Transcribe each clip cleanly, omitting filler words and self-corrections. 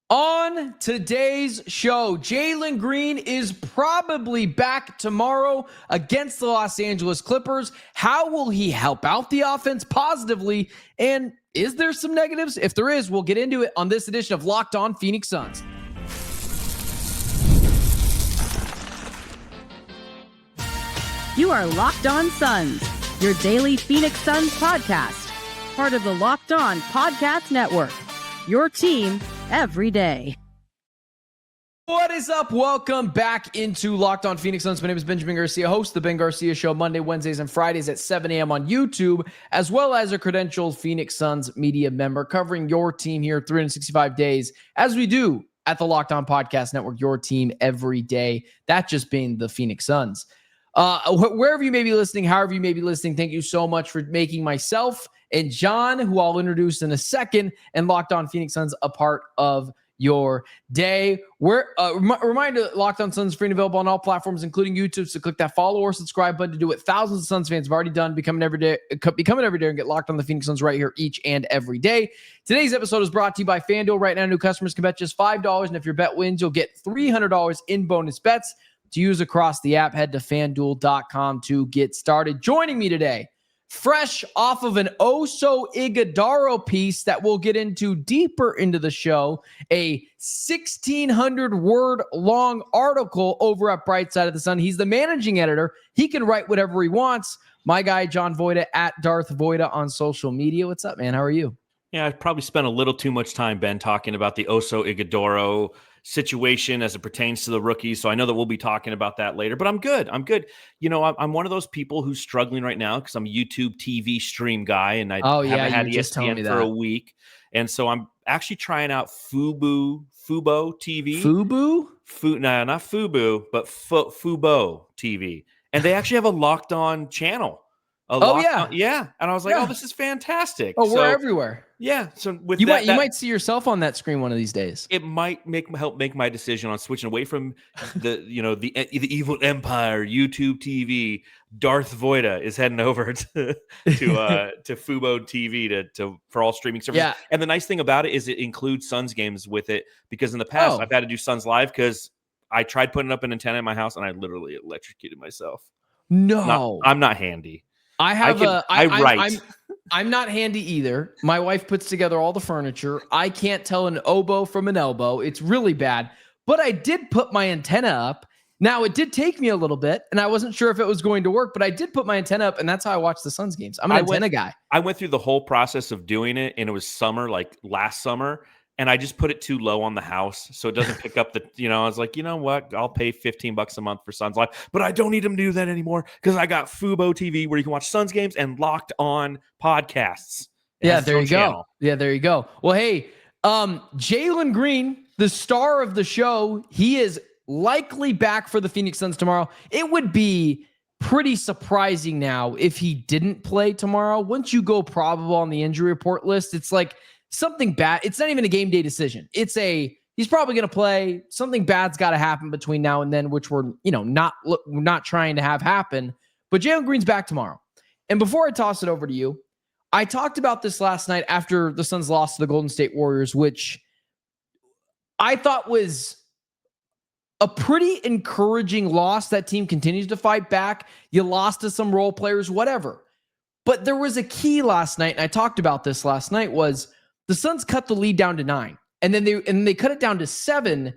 On today's show, Jalen Green is probably back tomorrow against the Los Angeles Clippers. How will he help out the offense positively? And is there some negatives? If there is, we'll get into it on this edition of Locked On Phoenix Suns. You are Locked On Suns, your daily Phoenix Suns podcast, part of the Locked On Podcast Network, your team every day. What is up? Welcome back into Locked On Phoenix Suns. My name is Benjamin Garcia, host of the Ben Garcia Show, Monday, Wednesdays, and Fridays at 7 a.m. on YouTube, as well as a credentialed Phoenix Suns media member covering your team here 365 days, as we do at the Locked On Podcast Network, your team every day. That just being the Phoenix Suns. Wherever you may be listening, however you may be listening, thank you so much for making myself and John, who I'll introduce in a second, and Locked On Phoenix Suns a part of your day. Reminder, Locked On Suns free and available on all platforms, including YouTube. So click that follow or subscribe button to do what thousands of Suns fans have already done, becoming every day and get Locked On the Phoenix Suns right here each and every day. Today's episode is brought to you by FanDuel. Right now, new customers can bet just $5, and if your bet wins, you'll get $300 in bonus bets to use across the app. Head to FanDuel.com to get started. Joining me today, fresh off of an Oso Ighodaro piece that we'll get into deeper into the show, a 1,600-word long article over at Bright Side of the Sun. He's the managing editor. He can write whatever he wants. My guy, John Voita, at Darth Voita on social media. What's up, man? How are you? Yeah, I probably spent a little too much time, Ben, talking about the Oso Ighodaro situation as it pertains to the rookies. So I know that we'll be talking about that later, but I'm good. You know, I'm one of those people who's struggling right now because I'm a YouTube TV stream guy, and I haven't had ESPN for a week. And so I'm actually trying out Fubo TV. Fubo? No, not Fubo, but Fubo TV. And they actually have a Locked On channel. Yeah. And I was like, oh, this is fantastic. Oh, we're everywhere. Yeah. So with you might see yourself on that screen one of these days. It might help make my decision on switching away from the evil empire YouTube TV. Darth Voita is heading over to Fubo TV for all streaming services. Yeah. And the nice thing about it is it includes Suns games with it, because in the past I've had to do Suns Live because I tried putting up an antenna in my house and I literally electrocuted myself. No, I'm not handy. I'm not handy either. My wife puts together all the furniture. I can't tell an oboe from an elbow. It's really bad. But I did put my antenna up. Now, it did take me a little bit, and I wasn't sure if it was going to work, but I did put my antenna up, and that's how I watch the Suns games. I'm an antenna guy. I went through the whole process of doing it, and it was summer, like last summer, and I just put it too low on the house so it doesn't pick up I was like, you know what? I'll pay $15 a month for Suns Live, but I don't need them to do that anymore because I got Fubo TV where you can watch Suns games and Locked On podcasts. Yeah, there you go. Yeah, there you go. Well, hey, Jalen Green, the star of the show, he is likely back for the Phoenix Suns tomorrow. It would be pretty surprising now if he didn't play tomorrow. Once you go probable on the injury report list, it's like something bad. It's not even a game day decision. He's probably going to play. Something bad's got to happen between now and then, which we're not trying to have happen. But Jalen Green's back tomorrow. And before I toss it over to you, I talked about this last night after the Suns lost to the Golden State Warriors, which I thought was a pretty encouraging loss. That team continues to fight back. You lost to some role players, whatever. But there was a key last night, and I talked about this last night, was the Suns cut the lead down to 9, and then they cut it down to 7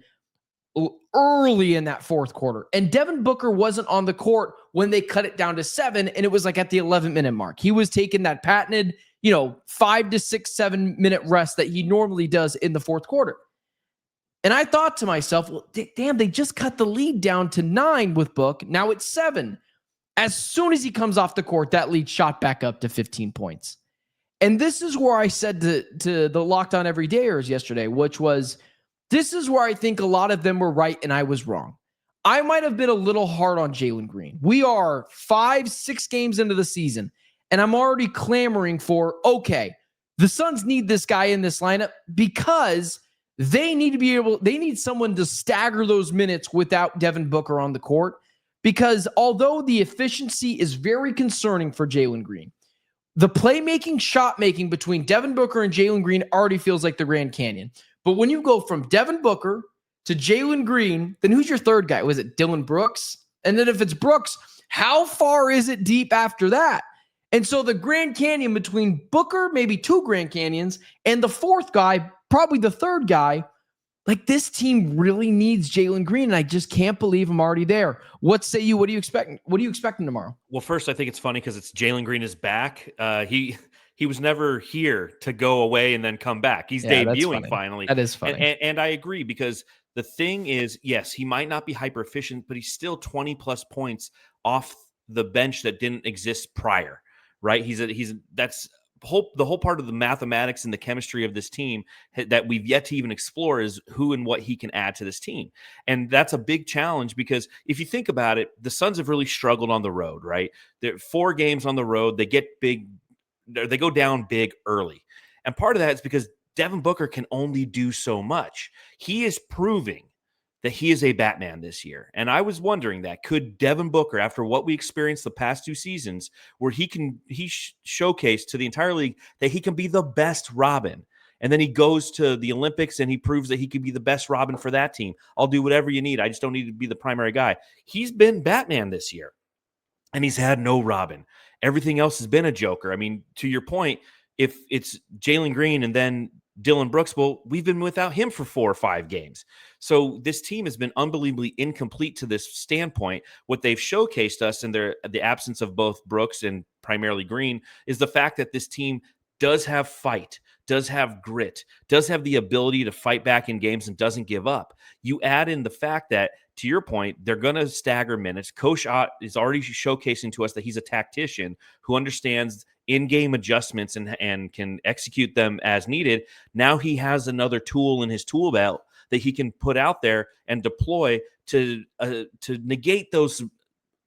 early in that fourth quarter. And Devin Booker wasn't on the court when they cut it down to 7, and it was like at the 11-minute mark. He was taking that patented, 5 to 6, 7-minute rest that he normally does in the fourth quarter. And I thought to myself, well, damn, they just cut the lead down to 9 with Book. Now it's 7. As soon as he comes off the court, that lead shot back up to 15 points. And this is where I said to the Locked On Everydayers yesterday, which was, this is where I think a lot of them were right and I was wrong. I might have been a little hard on Jalen Green. We are 5-6 games into the season, and I'm already clamoring for, okay, the Suns need this guy in this lineup because they need someone to stagger those minutes without Devin Booker on the court. Because although the efficiency is very concerning for Jalen Green, the playmaking, shot making between Devin Booker and Jalen Green already feels like the Grand Canyon. But when you go from Devin Booker to Jalen Green, then who's your third guy? Was it Dylan Brooks? And then if it's Brooks, how far is it deep after that? And so the Grand Canyon between Booker, maybe 2 Grand Canyons, and the fourth guy, probably the third guy, like this team really needs Jalen Green, and I just can't believe I'm already there. What say you? What are you expecting? What are you expecting tomorrow? Well, first, I think it's funny because it's Jalen Green is back. He was never here to go away and then come back. He's debuting finally. That is funny. And I agree, because the thing is, yes, he might not be hyper efficient, but he's still 20 plus points off the bench that didn't exist prior, right? That's the whole part of the mathematics and the chemistry of this team that we've yet to even explore is who and what he can add to this team. And that's a big challenge, because if you think about it, the Suns have really struggled on the road, right? They're 4 games on the road. They go down big early. And part of that is because Devin Booker can only do so much. He is proving that he is a Batman this year. And I was wondering that, could Devin Booker, after what we experienced the past 2 seasons, where he showcased to the entire league that he can be the best Robin. And then he goes to the Olympics and he proves that he could be the best Robin for that team. I'll do whatever you need. I just don't need to be the primary guy. He's been Batman this year, and he's had no Robin. Everything else has been a Joker. I mean, to your point, if it's Jalen Green and then Dylan Brooks, well, we've been without him for 4 or 5 games. So this team has been unbelievably incomplete to this standpoint. What they've showcased us in the absence of both Brooks and primarily Green is the fact that this team does have fight, does have grit, does have the ability to fight back in games and doesn't give up. You add in the fact that, to your point, they're going to stagger minutes. Coach Ott is already showcasing to us that he's a tactician who understands in-game adjustments and can execute them as needed. Now he has another tool in his tool belt that he can put out there and deploy to negate those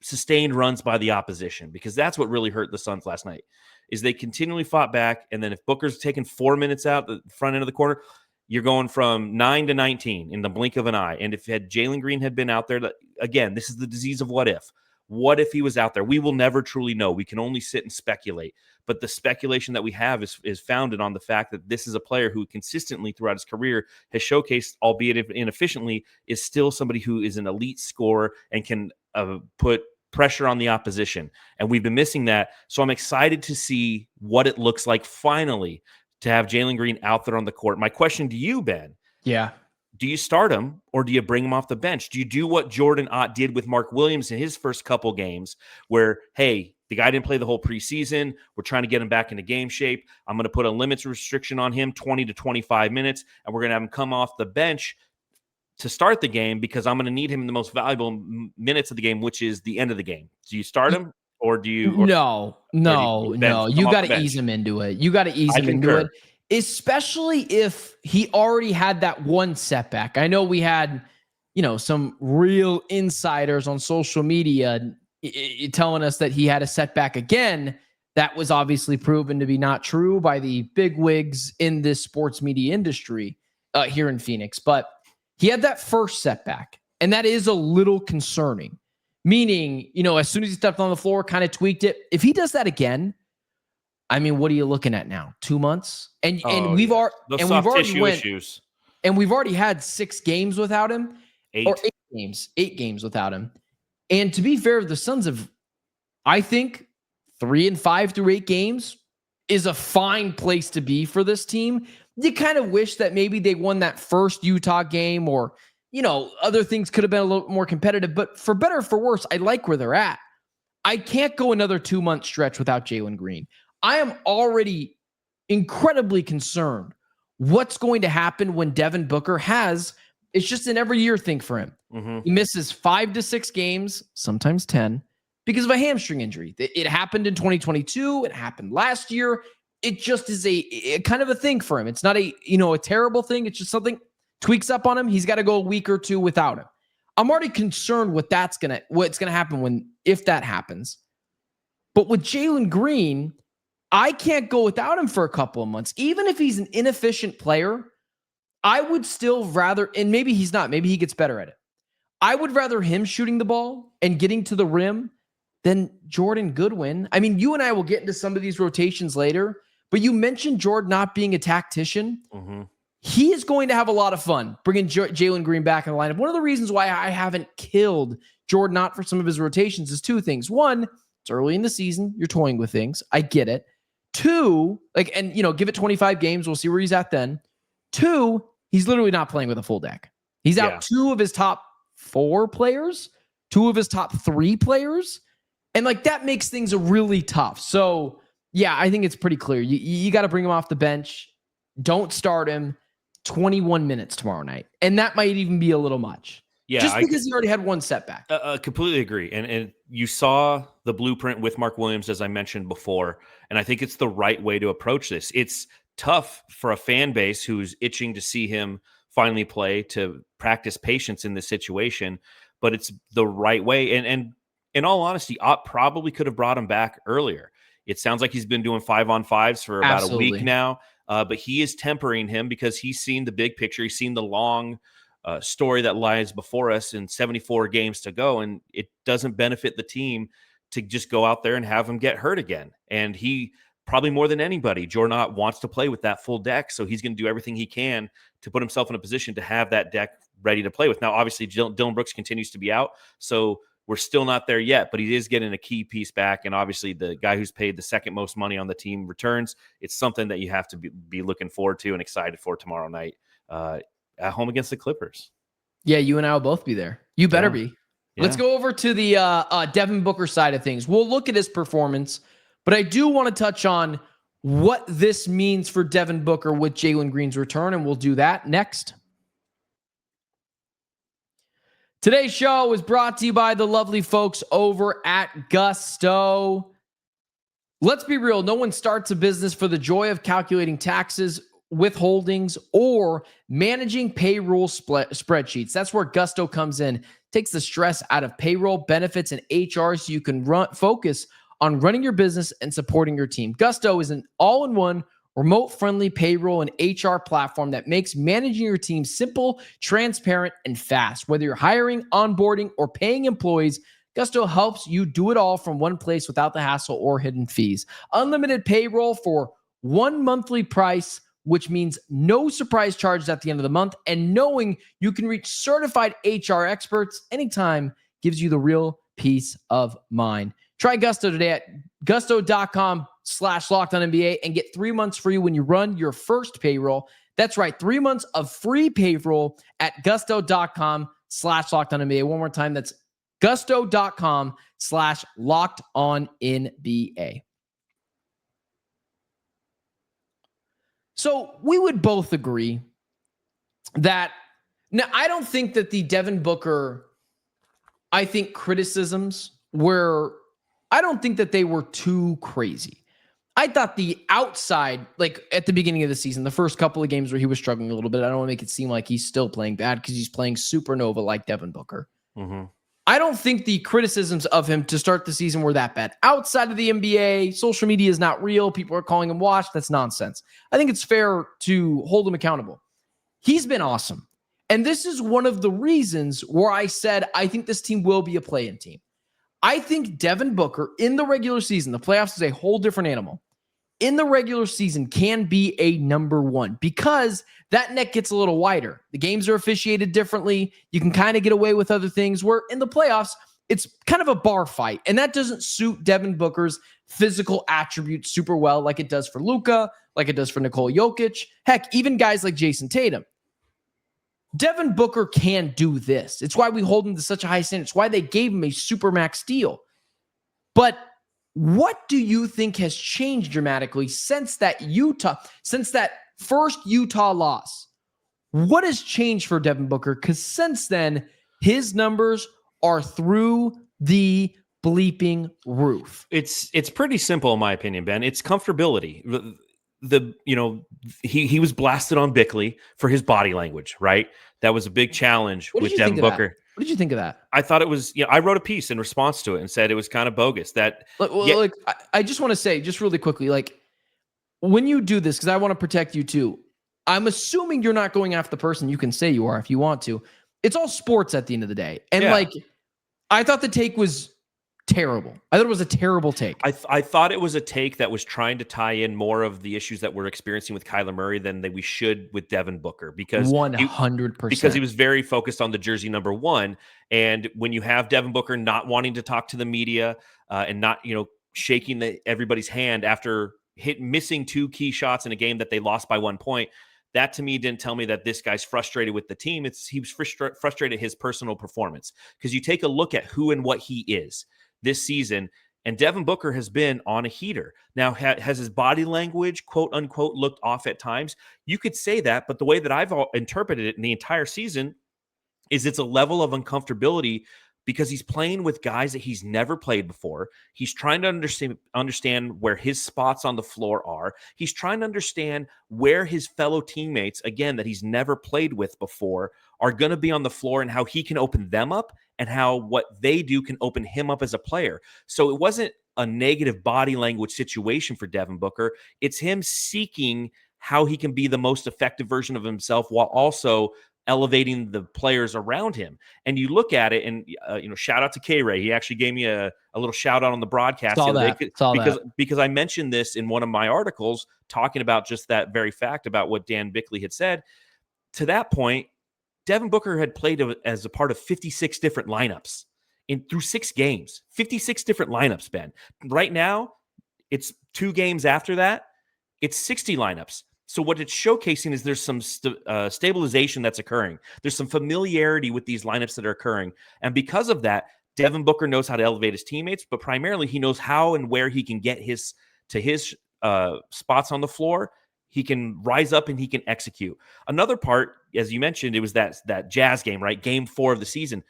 sustained runs by the opposition, because that's what really hurt the Suns last night, is they continually fought back. And then if Booker's taking 4 minutes out the front end of the corner, you're going from 9 to 19 in the blink of an eye. And if Jalen Green had been out there, again, this is the disease of what if. What if he was out there? We will never truly know. We can only sit and speculate. But the speculation that we have is founded on the fact that this is a player who consistently throughout his career has showcased, albeit inefficiently, is still somebody who is an elite scorer and can put pressure on the opposition. And we've been missing that. So I'm excited to see what it looks like finally to have Jalen Green out there on the court. My question to you, Ben. Yeah. Do you start him or do you bring him off the bench? Do you do what Jordan Ott did with Mark Williams in his first couple games where, hey, the guy didn't play the whole preseason. We're trying to get him back into game shape. I'm going to put a limits restriction on him, 20 to 25 minutes, and we're going to have him come off the bench to start the game because I'm going to need him in the most valuable minutes of the game, which is the end of the game. Do you start him or do you? No. You got to ease him into it. You got to ease him into it, especially if he already had that one setback. I know we had, some real insiders on social media telling us that he had a setback again. That was obviously proven to be not true by the big wigs in this sports media industry here in Phoenix. But he had that first setback, and that is a little concerning. Meaning, as soon as he stepped on the floor, kind of tweaked it. If he does that again, I mean, what are you looking at now? 2 months, and we've already had 6 games without him, 8 games without him. And to be fair, the Suns have, I think, 3 and 5 through 8 games is a fine place to be for this team. You kind of wish that maybe they won that first Utah game, or other things could have been a little more competitive. But for better or for worse, I like where they're at. I can't go another 2-month stretch without Jalen Green. I am already incredibly concerned what's going to happen when Devin Booker it's just an every year thing for him. Mm-hmm. He misses 5 to 6 games, sometimes 10, because of a hamstring injury. It happened in 2022. It happened last year. It just is a kind of a thing for him. It's not a terrible thing. It's just something tweaks up on him. He's got to go a week or 2 without him. I'm already concerned what's going to happen if that happens. But with Jalen Green, I can't go without him for a couple of months. Even if he's an inefficient player, I would still rather, and maybe he's not, maybe he gets better at it. I would rather him shooting the ball and getting to the rim than Jordan Goodwin. I mean, you and I will get into some of these rotations later, but you mentioned Jordan not being a tactician. Mm-hmm. he is going to have a lot of fun bringing Jalen Green back in the lineup. One of the reasons why I haven't killed Jordan Ott for some of his rotations is two things. One, it's early in the season. You're toying with things. I get it. Two, give it 25 games. We'll see where he's at then. Two, he's literally not playing with a full deck. He's out two of his top 4 players, 2 of his top 3 players. And that makes things really tough. So yeah, I think it's pretty clear. You got to bring him off the bench. Don't start him 21 minutes tomorrow night. And that might even be a little much. Yeah, just because he already had one setback. Completely agree. And you saw the blueprint with Mark Williams, as I mentioned before. And I think it's the right way to approach this. It's tough for a fan base who's itching to see him finally play, to practice patience in this situation, but it's the right way. And in all honesty, Ott probably could have brought him back earlier. It sounds like he's been doing 5-on-5s for about a week now, but he is tempering him because he's seen the big picture. He's seen the long story that lies before us in 74 games to go, and it doesn't benefit the team to just go out there and have him get hurt again. And he, probably more than anybody, Jordan Ott wants to play with that full deck, so he's going to do everything he can to put himself in a position to have that deck ready to play with. Now, obviously, Dylan Brooks continues to be out, so we're still not there yet, but he is getting a key piece back, and obviously the guy who's paid the second most money on the team returns. It's something that you have to be looking forward to and excited for tomorrow night at home against the Clippers. Yeah, you and I will both be there. You better be. Yeah. Let's go over to the Devin Booker side of things. We'll look at his performance, but I do want to touch on what this means for Devin Booker with Jalen Green's return, and we'll do that next. Today's show is brought to you by the lovely folks over at Gusto. Let's be real. No one starts a business for the joy of calculating taxes, withholdings, or managing payroll spreadsheets. That's where Gusto comes in. Takes the stress out of payroll, benefits, and HR so you can focus on running your business and supporting your team. Gusto is an all-in-one remote-friendly payroll and HR platform that makes managing your team simple, transparent, and fast. Whether you're hiring, onboarding, or paying employees, Gusto helps you do it all from one place without the hassle or hidden fees. Unlimited payroll for one monthly price, which means no surprise charges at the end of the month, and knowing you can reach certified HR experts anytime gives you the real peace of mind. Try Gusto today at gusto.com/LockedOnNBA and get 3 months free when you run your first payroll. That's right, 3 months of free payroll at gusto.com/LockedOnNBA. One more time, that's gusto.com/LockedOnNBA. So we would both agree that, now I don't think that the Devin Booker, criticisms were, I don't think that they were too crazy. I thought the outside, at the beginning of the season, the first couple of games where he was struggling a little bit, I don't want to make it seem like he's still playing bad because he's playing supernova like Devin Booker. Mm-hmm. I don't think the criticisms of him to start the season were that bad. Outside of the NBA, social media is not real. People are calling him washed. That's nonsense. I think it's fair to hold him accountable. He's been awesome. And this is one of the reasons where I said I think this team will be a play-in team. I think Devin Booker in the regular season, the playoffs is a whole different animal. In the regular season can be a number one because that net gets a little wider. The games are officiated differently. You can kind of get away with other things where in the playoffs, it's kind of a bar fight. And that doesn't suit Devin Booker's physical attributes super well like it does for Luka, like it does for Nikola Jokic. Heck, even guys like Jason Tatum. Devin Booker can do this. It's why we hold him to such a high standard. It's why they gave him a supermax deal. But what do you think has changed dramatically since that first Utah loss? What has changed for Devin Booker? Because since then, his numbers are through the bleeping roof. It's pretty simple in my opinion, Ben. It's comfortability. He was blasted on Bickley for his body language, right? That was a big challenge with Devin Booker. What did you think of that? I thought it was, I wrote a piece in response to it and said it was kind of bogus. I just want to say, just really quickly, when you do this, because I want to protect you too, I'm assuming you're not going after the person. You can say you are if you want to. It's all sports at the end of the day. And I thought the take was terrible. I thought it was a terrible take. I thought it was a take that was trying to tie in more of the issues that we're experiencing with Kyler Murray than that we should with Devin Booker, because 100%. Because he was very focused on the jersey number 1. And when you have Devin Booker not wanting to talk to the media and not, shaking everybody's hand after missing 2 key shots in a game that they lost by 1 point, that to me didn't tell me that this guy's frustrated with the team. He was frustrated his personal performance, because you take a look at who and what he is this season, and Devin Booker has been on a heater. Now, has his body language, quote unquote, looked off at times? You could say that, but the way that I've interpreted it in the entire season is it's a level of uncomfortability because he's playing with guys that he's never played before. He's trying to understand where his spots on the floor are. He's trying to understand where his fellow teammates, again, that he's never played with before, are going to be on the floor, and how he can open them up, and how what they do can open him up as a player. So it wasn't a negative body language situation for Devin Booker. It's him seeking how he can be the most effective version of himself while also elevating the players around him. And you look at it, and shout out to K-Ray. He actually gave me a little shout out on the broadcast because I mentioned this in one of my articles talking about just that very fact about what Dan Bickley had said. To that point, Devin Booker had played as a part of 56 different lineups through 6 games. 56 different lineups, Ben. Right now, it's 2 games after that, it's 60 lineups. So what it's showcasing is there's some stabilization that's occurring. There's some familiarity with these lineups that are occurring. And because of that, Devin Booker knows how to elevate his teammates, but primarily he knows how and where he can get his spots on the floor. He can rise up and he can execute. Another part, as you mentioned, it was that Jazz game, right? Game 4 of the season.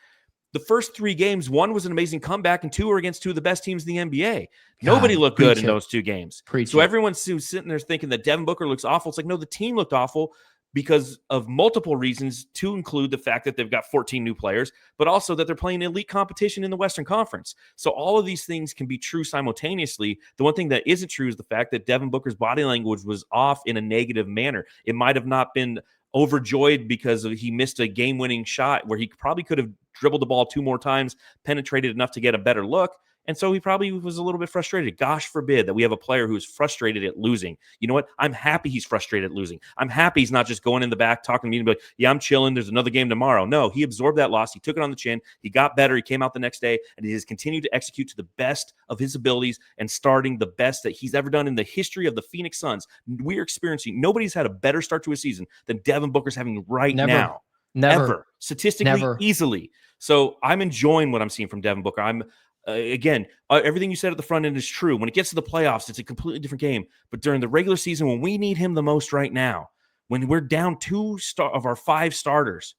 The first 3 games, 1 was an amazing comeback, and 2 were against 2 of the best teams in the NBA. Nobody looked good in those 2 games. So everyone's sitting there thinking that Devin Booker looks awful. It's like, no, the team looked awful because of multiple reasons, to include the fact that they've got 14 new players, but also that they're playing elite competition in the Western Conference. So all of these things can be true simultaneously. The one thing that isn't true is the fact that Devin Booker's body language was off in a negative manner. It might have not been overjoyed because he missed a game-winning shot where he probably could have dribbled the ball 2 more times, penetrated enough to get a better look. And so he probably was a little bit frustrated. Gosh forbid that we have a player who is frustrated at losing. You know what? I'm happy he's frustrated at losing. I'm happy he's not just going in the back talking to me and be like, yeah, I'm chilling. There's another game tomorrow. No, he absorbed that loss. He took it on the chin. He got better. He came out the next day, and he has continued to execute to the best of his abilities and starting the best that he's ever done in the history of the Phoenix Suns. We're experiencing, nobody's had a better start to a season than Devin Booker's having now. Never. Statistically, easily. So I'm enjoying what I'm seeing from Devin Booker. I'm again, everything you said at the front end is true. When it gets to the playoffs, it's a completely different game. But during the regular season, when we need him the most right now, when we're down 2 of our 5 starters,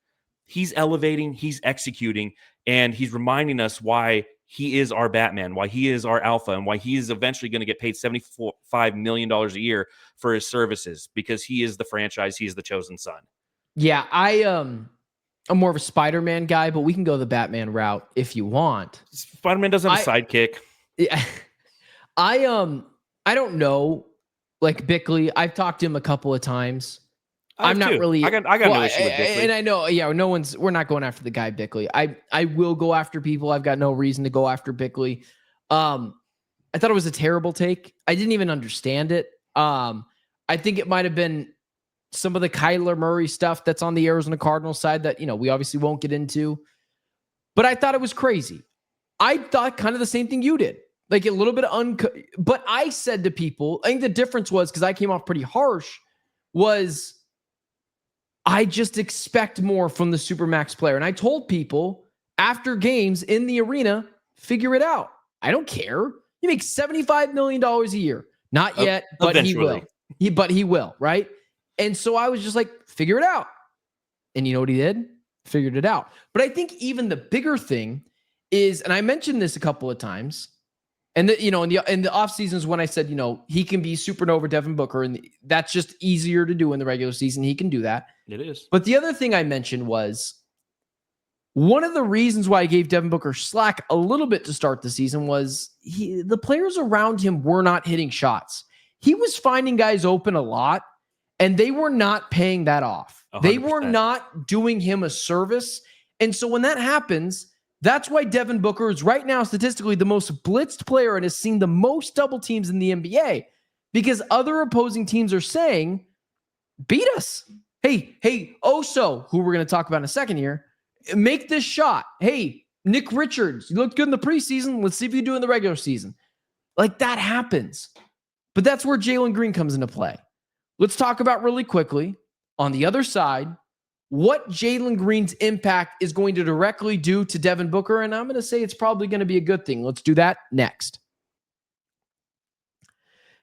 he's elevating, he's executing, and he's reminding us why he is our Batman, why he is our alpha, and why he is eventually going to get paid $75 million a year for his services, because he is the franchise, he is the chosen son. Yeah, I'm more of a Spider-Man guy, but we can go the Batman route if you want. Spider-Man doesn't have a sidekick. Yeah, I don't know. Like Bickley, I've talked to him a couple of times. I'm not really. I got no issue with Bickley. And I know, we're not going after the guy Bickley. I will go after people. I've got no reason to go after Bickley. I thought it was a terrible take. I didn't even understand it. I think it might have been some of the Kyler Murray stuff that's on the Arizona Cardinals side that, we obviously won't get into. But I thought it was crazy. I thought kind of the same thing you did. Like a little bit but I said to people, I think the difference was, because I came off pretty harsh, was I just expect more from the Supermax player. And I told people after games in the arena, figure it out. I don't care. You make $75 million a year. Not yet, but eventually. He will. He will, right? And so I was just like, figure it out. And you know what he did? Figured it out. But I think even the bigger thing is, and I mentioned this a couple of times, and in the off seasons when I said, he can be supernova Devin Booker, and that's just easier to do in the regular season. He can do that. It is. But the other thing I mentioned was one of the reasons why I gave Devin Booker slack a little bit to start the season was the players around him were not hitting shots. He was finding guys open a lot, and they were not paying that off. 100%. They were not doing him a service. And so when that happens, That's why Devin Booker is right now statistically the most blitzed player and has seen the most double teams in the NBA because other opposing teams are saying, beat us. Hey, Oso, who we're going to talk about in a second here, make this shot. Hey, Nick Richards, you looked good in the preseason. Let's see if you do in the regular season. Like that happens. But that's where Jalen Green comes into play. Let's talk about really quickly on the other side what Jalen Green's impact is going to directly do to Devin Booker. And I'm going to say it's probably going to be a good thing. Let's do that next.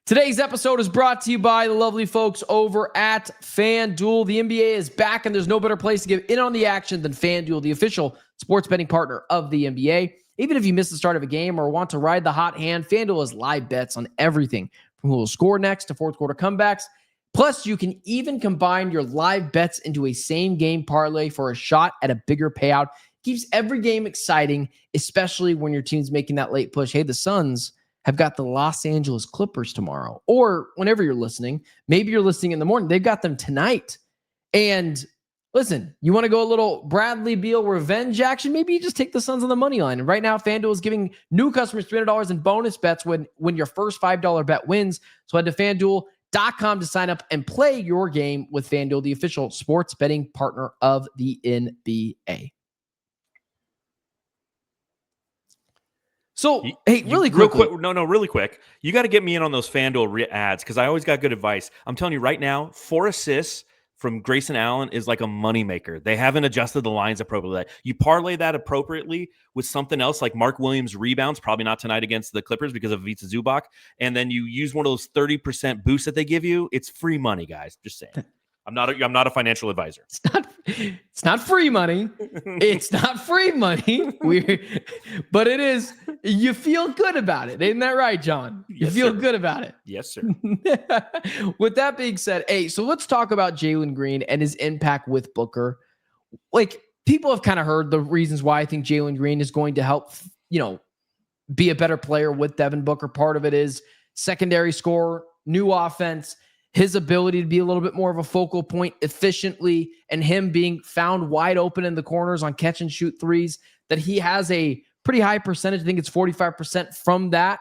Today's episode is brought to you by the lovely folks over at FanDuel. The NBA is back, and there's no better place to get in on the action than FanDuel, the official sports betting partner of the NBA. Even if you miss the start of a game or want to ride the hot hand, FanDuel has live bets on everything from who will score next to fourth quarter comebacks. Plus, you can even combine your live bets into a same-game parlay for a shot at a bigger payout. Keeps every game exciting, especially when your team's making that late push. Hey, the Suns have got the Los Angeles Clippers tomorrow. Or whenever you're listening, maybe you're listening in the morning. They've got them tonight. And listen, you want to go a little Bradley Beal revenge action? Maybe you just take the Suns on the money line. And right now, FanDuel is giving new customers $300 in bonus bets when your first $5 bet wins. So head to FanDuel.com to sign up and play your game with FanDuel, the official sports betting partner of the NBA. So, hey, really quick. Really quick. You got to get me in on those FanDuel ads because I always got good advice. I'm telling you right now, 4 assists from Grayson Allen is like a moneymaker. They haven't adjusted the lines appropriately. You parlay that appropriately with something else like Mark Williams rebounds, probably not tonight against the Clippers because of Ivica Zubac, and then you use one of those 30% boosts that they give you. It's free money, guys. Just saying. I'm not a financial advisor. It's not free money. It's not free money. But it is. You feel good about it. Isn't that right, John? You feel good about it. Yes, sir. With that being said, hey, so let's talk about Jalen Green and his impact with Booker. Like, people have kind of heard the reasons why I think Jalen Green is going to help, be a better player with Devin Booker. Part of it is secondary score, new offense, his ability to be a little bit more of a focal point efficiently, and him being found wide open in the corners on catch and shoot threes, that he has a pretty high percentage. I think it's 45% from that.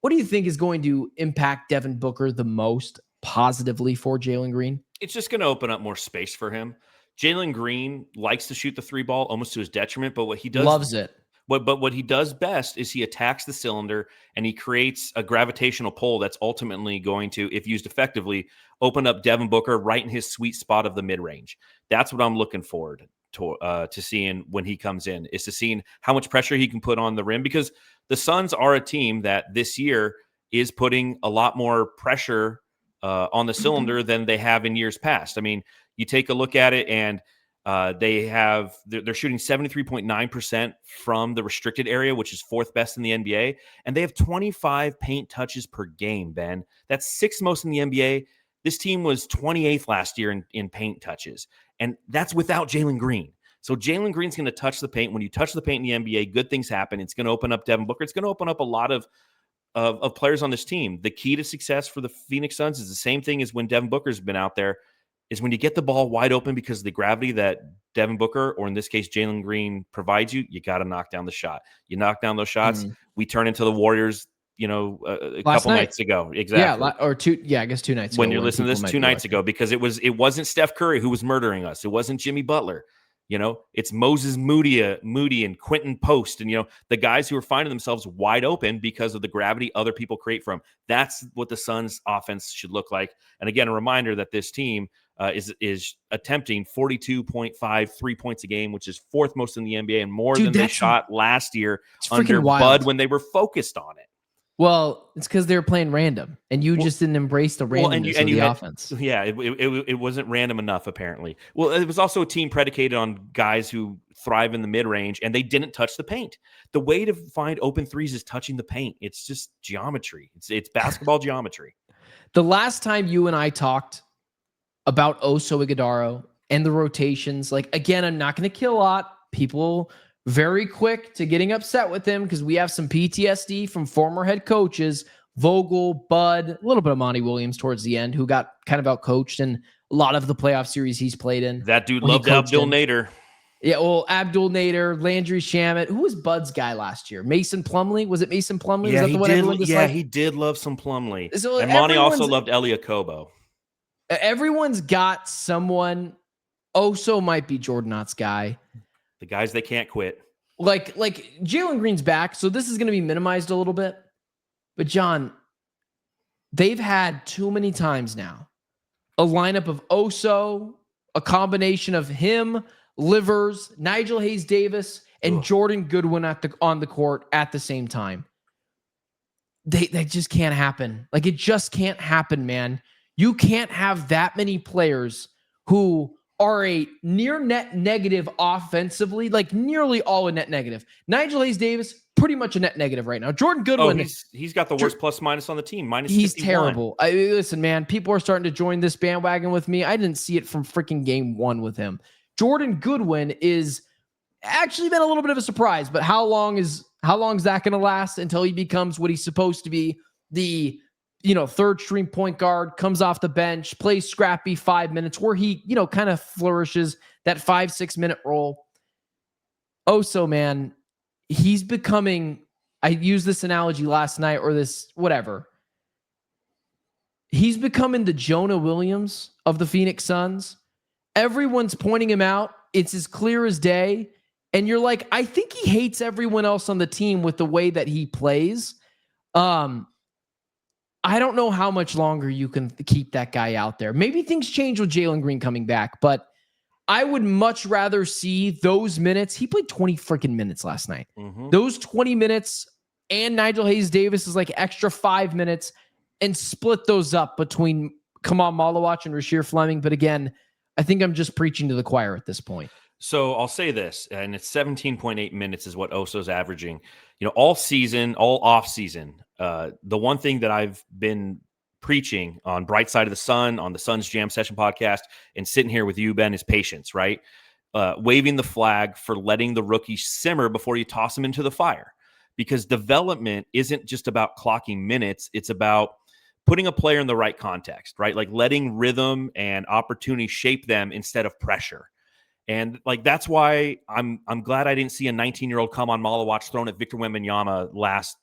What do you think is going to impact Devin Booker the most positively for Jalen Green? It's just going to open up more space for him. Jalen Green likes to shoot the three ball almost to his detriment, but what he does loves it. But what he does best is he attacks the cylinder and he creates a gravitational pull that's ultimately going to, if used effectively, open up Devin Booker right in his sweet spot of the mid-range. That's what I'm looking forward to seeing when he comes in, is to seeing how much pressure he can put on the rim, because the Suns are a team that this year is putting a lot more pressure on the cylinder than they have in years past. I mean, you take a look at it and they're shooting 73.9% from the restricted area, which is fourth best in the NBA. And they have 25 paint touches per game, Ben. That's sixth most in the NBA. This team was 28th last year in paint touches. And that's without Jalen Green. So Jalen Green's going to touch the paint. When you touch the paint in the NBA, good things happen. It's going to open up Devin Booker. It's going to open up a lot of players on this team. The key to success for the Phoenix Suns is the same thing as when Devin Booker's been out there, is when you get the ball wide open because of the gravity that Devin Booker, or in this case, Jalen Green, provides you, you got to knock down the shot. You knock down those shots, we turn into the Warriors, a couple nights ago. Exactly. Yeah, or two. Yeah, I guess 2 nights ago. When you're listening to this, 2 nights ago, because it wasn't Steph Curry who was murdering us. It wasn't Jimmy Butler. It's Moses Moody and Quentin Post, and the guys who are finding themselves wide open because of the gravity other people create from. That's what the Suns' offense should look like. And again, a reminder that this team is attempting 42.5 3 points a game, which is fourth most in the NBA, and more than they shot last year under Bud when they were focused on it. Well, it's because they were playing random, and you just didn't embrace the randomness of the offense. Yeah, it wasn't random enough, apparently. Well, it was also a team predicated on guys who thrive in the mid-range, and they didn't touch the paint. The way to find open threes is touching the paint. It's just geometry. It's basketball geometry. The last time you and I talked about Oso Ighodaro and the rotations, again, I'm not going to kill a lot. People very quick to getting upset with him because we have some PTSD from former head coaches, Vogel, Bud, a little bit of Monty Williams towards the end, who got kind of outcoached in a lot of the playoff series he's played in. That dude loved out Bill Nader. Yeah, well, Abdul Nader, Landry Shamet. Who was Bud's guy last year? Mason Plumlee? Was it Mason Plumlee? Yeah, was that the one everyone disliked? he did love some Plumlee. So And Monty also loved Elia Kobo. Everyone's got someone. Oso might be Jordan Knott's guy. The guys they can't quit. Like Jalen Green's back, so this is going to be minimized a little bit. But John, they've had too many times now a lineup of Oso, a combination of him, Livers, Nigel Hayes-Davis, and Jordan Goodwin on the court at the same time. That just can't happen. Like, it just can't happen, man. You can't have that many players who are a near net negative offensively, like nearly all a net negative. Nigel Hayes-Davis, pretty much a net negative right now. Jordan Goodwin. He's got the worst plus minus on the team. He's 51. terrible. Listen, man, people are starting to join this bandwagon with me. I didn't see it from freaking game one with him. Jordan Goodwin is actually been a little bit of a surprise, but how long is that going to last until he becomes what he's supposed to be? The third string point guard, comes off the bench, plays scrappy 5 minutes where he, kind of flourishes that 5-6 minute role. Oso, man, he's becoming, I used this analogy last night or this, whatever. He's becoming the Jonah Williams of the Phoenix Suns. Everyone's pointing him out. It's as clear as day. And you're like, I think he hates everyone else on the team with the way that he plays. I don't know how much longer you can keep that guy out there. Maybe things change with Jalen Green coming back, but I would much rather see those minutes. He played 20 freaking minutes last night. Mm-hmm. Those 20 minutes and Nigel Hayes-Davis is like extra 5 minutes, and split those up between Kaman, Malawatch, and Rasheer Fleming. But again, I think I'm just preaching to the choir at this point. So I'll say this, and it's 17.8 minutes is what Oso's averaging. All season, all off season. The one thing that I've been preaching on Bright Side of the Sun, on the Suns Jam Session podcast, and sitting here with you, Ben, is patience, right? Waving the flag for letting the rookie simmer before you toss him into the fire. Because development isn't just about clocking minutes. It's about putting a player in the right context, right? Like letting rhythm and opportunity shape them instead of pressure. And that's why I'm glad I didn't see a 19-year-old Kaman Malawatch thrown at Victor Wembanyama last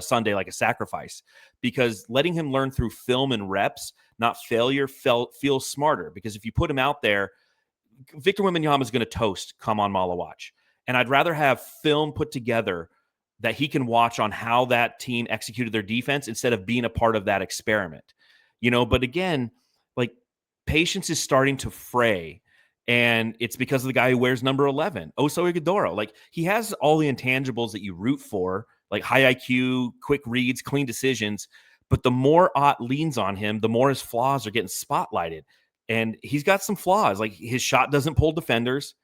Sunday like a sacrifice, because letting him learn through film and reps, not failure, feels smarter. Because if you put him out there, Victor Wembanyama is going to toast Kaman Malawatch. And I'd rather have film put together that he can watch on how that team executed their defense instead of being a part of that experiment. But again, patience is starting to fray. And it's because of the guy who wears number 11, Oso Ighodaro. He has all the intangibles that you root for, like high IQ, quick reads, clean decisions. But the more Ott leans on him, the more his flaws are getting spotlighted. And he's got some flaws. His shot doesn't pull defenders.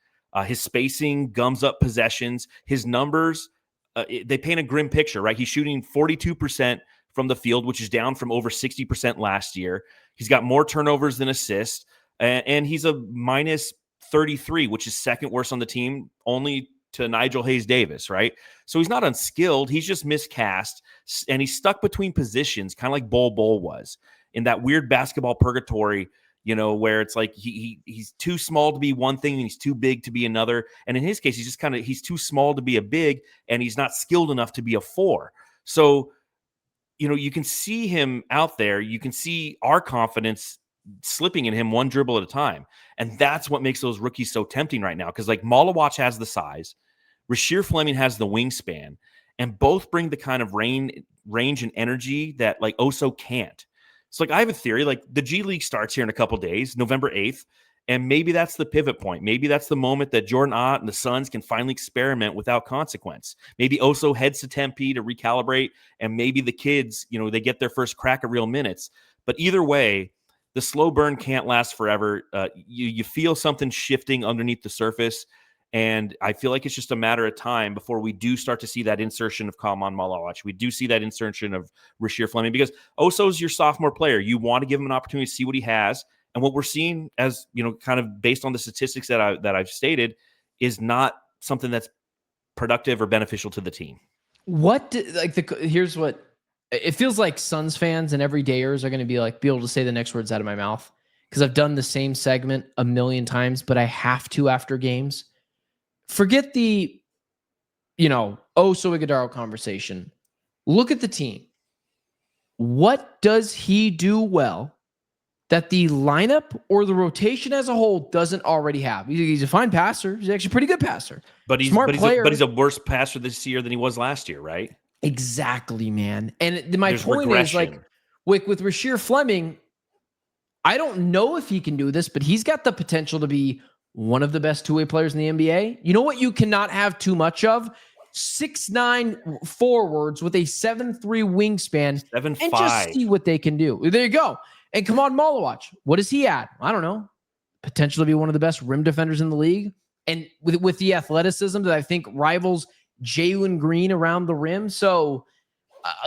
His spacing gums up possessions. His numbers, they paint a grim picture, right? He's shooting 42% from the field, which is down from over 60% last year. He's got more turnovers than assists. And he's a minus 33, which is second worst on the team, only to Nigel Hayes-Davis, right? So he's not unskilled. He's just miscast, and he's stuck between positions, kind of like Bol was, in that weird basketball purgatory, where it's like he's too small to be one thing and he's too big to be another. And in his case, he's too small to be a big, and he's not skilled enough to be a 4. So, you can see him out there. You can see our confidence slipping in him one dribble at a time. And that's what makes those rookies so tempting right now. Because Malawatch has the size, Rasheer Fleming has the wingspan, and both bring the kind of range and energy that Oso can't. So I have a theory, the G League starts here in a couple days, November 8th. And maybe that's the pivot point. Maybe that's the moment that Jordan Ott and the Suns can finally experiment without consequence. Maybe Oso heads to Tempe to recalibrate, and maybe the kids, they get their first crack at real minutes. But either way, the slow burn can't last forever. You feel something shifting underneath the surface, and I feel like it's just a matter of time before we do start to see that insertion of Kaman Malawatch. We do see that insertion of Rasheer Fleming, because Oso's your sophomore player. You want to give him an opportunity to see what he has, and what we're seeing, as kind of based on the statistics that I've stated, is not something that's productive or beneficial to the team. Here's what. It feels like Suns fans and everydayers are going to be able to say the next words out of my mouth, because I've done the same segment a million times, but I have to after games. forget the, Oso Ighodaro conversation. Look at the team. What does he do well that the lineup or the rotation as a whole doesn't already have? He's a fine passer. He's actually a pretty good passer. But he's a worse passer this year than he was last year, right? Exactly, man. And my point is, like, with Rasheer Fleming, I don't know if he can do this, but he's got the potential to be one of the best two-way players in the NBA. You know what you cannot have too much of? 6'9" forwards with a 7'3" wingspan 7'5". and just see what they can do. There you go. And come on, Malawatch. What is he at? I don't know. Potential to be one of the best rim defenders in the league. And with the athleticism that I think rivals Jalen Green around the rim. So,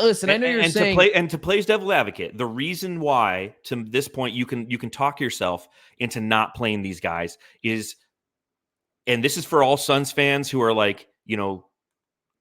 listen, I know you're saying... to play as devil advocate, the reason why, to this point, you can talk yourself into not playing these guys is, and this is for all Suns fans who are like,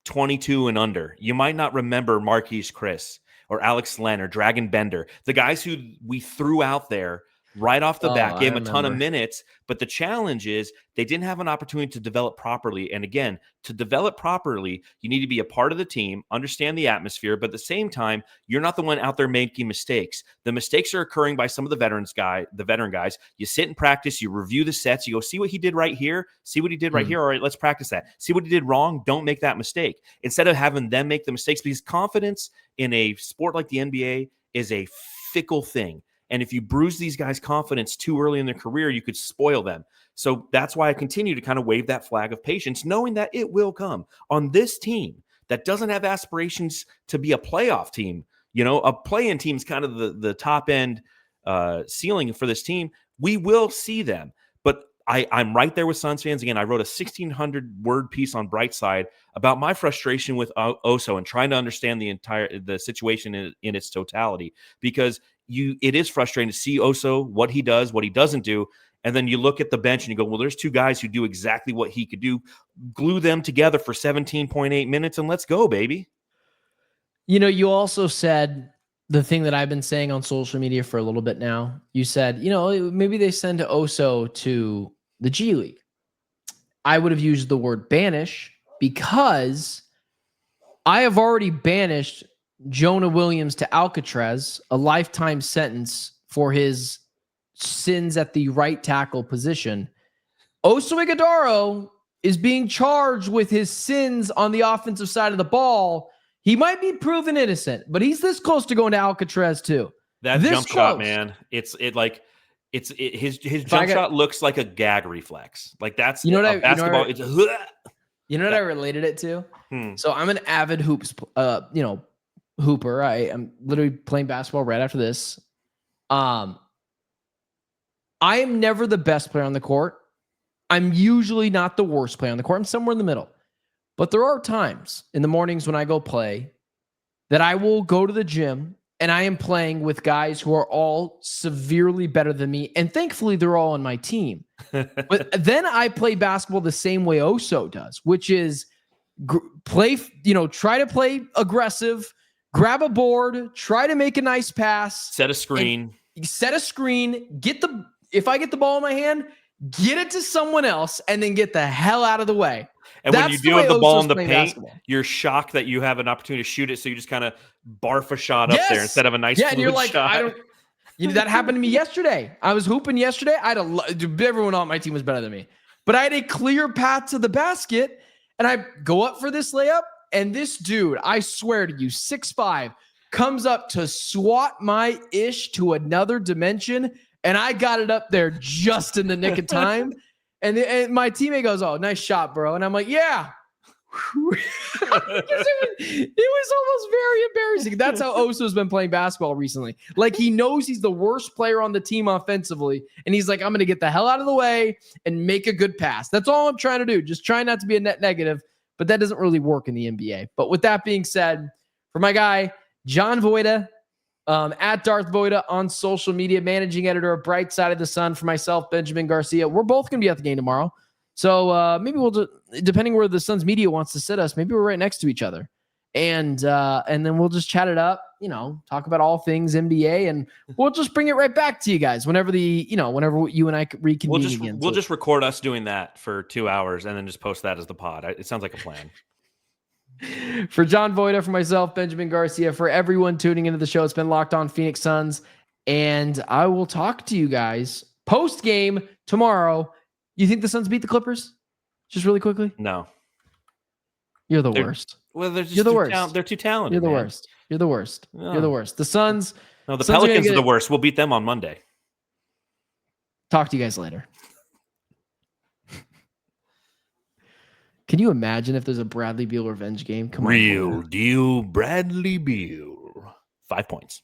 22 and under. You might not remember Marquise Chris or Alex Len or Dragon Bender, the guys who we threw out there right off the bat, gave him a ton of minutes. But the challenge is they didn't have an opportunity to develop properly. And again, to develop properly, you need to be a part of the team, understand the atmosphere, but at the same time, you're not the one out there making mistakes. The mistakes are occurring by some of the veteran guys. You sit and practice, you review the sets, you go, see what he did right here, see what he did right here. All right, let's practice that. See what he did wrong. Don't make that mistake. Instead of having them make the mistakes, because confidence in a sport like the NBA is a fickle thing. And if you bruise these guys' confidence too early in their career, you could spoil them. So that's why I continue to kind of wave that flag of patience, knowing that it will come. On this team that doesn't have aspirations to be a playoff team, a play-in team is kind of the top-end ceiling for this team. We will see them. But I'm right there with Suns fans. Again, I wrote a 1,600-word piece on Brightside about my frustration with Oso and trying to understand the situation in its totality, because it is frustrating to see Oso, what he does, what he doesn't do. And then you look at the bench and you go, well, there's two guys who do exactly what he could do. Glue them together for 17.8 minutes and let's go, baby. You also said the thing that I've been saying on social media for a little bit now. You said, maybe they send Oso to the G League. I would have used the word banish because I have already banished Jonah Williams to Alcatraz, a lifetime sentence for his sins at the right tackle position. Oso Ighodaro is being charged with his sins on the offensive side of the ball. He might be proven innocent, but he's this close to going to Alcatraz too. That jump shot, man. His jump shot looks like a gag reflex. Like that's basketball. You know what I related it to? So I'm an avid hooper. I'm literally playing basketball right after this. I am never the best player on the court. I'm usually not the worst player on the court. I'm somewhere in the middle. But there are times in the mornings when I go play that I will go to the gym and I am playing with guys who are all severely better than me. And thankfully, they're all on my team. But then I play basketball the same way Oso does, which is try to play aggressive, grab a board, try to make a nice pass. Set a screen. If I get the ball in my hand, get it to someone else, and then get the hell out of the way. And when you do have the ball in the paint, you're shocked that you have an opportunity to shoot it, so you just kind of barf a shot up there instead of a nice and you're like, shot. That happened to me yesterday. I was hooping yesterday. Everyone on my team was better than me. But I had a clear path to the basket, and I go up for this layup, and this dude, I swear to you, 6'5", comes up to swat my ish to another dimension, and I got it up there just in the nick of time. And my teammate goes, "Oh, nice shot, bro." And I'm like, "Yeah." it was almost very embarrassing. That's how Oso's been playing basketball recently. Like, he knows he's the worst player on the team offensively, and he's like, "I'm going to get the hell out of the way and make a good pass." That's all I'm trying to do. Just try not to be a net negative, but that doesn't really work in the NBA. But with that being said, for my guy, John Voita, at Darth Voita on social media, managing editor of Bright Side of the Sun, for myself, Benjamin Garcia. We're both going to be at the game tomorrow. So maybe we'll, depending where the Suns media wants to sit us, maybe we're right next to each other. And then we'll just chat it up. talk about all things NBA, and we'll just bring it right back to you guys whenever whenever you and I reconvene again. We'll just record us doing that for 2 hours and then just post that as the pod. It sounds like a plan. For John Voita, for myself, Benjamin Garcia, for everyone tuning into the show, it's been Locked On Phoenix Suns, and I will talk to you guys post game tomorrow. You think the Suns beat the Clippers? Just really quickly. No. You're the worst. Well, you're the worst. They're too talented. You're the worst. You're the worst. No. You're the worst. The Suns. No, the Pelicans are the worst. We'll beat them on Monday. Talk to you guys later. Can you imagine if there's a Bradley Beal revenge game? Come on. Real deal Bradley Beal. 5 points.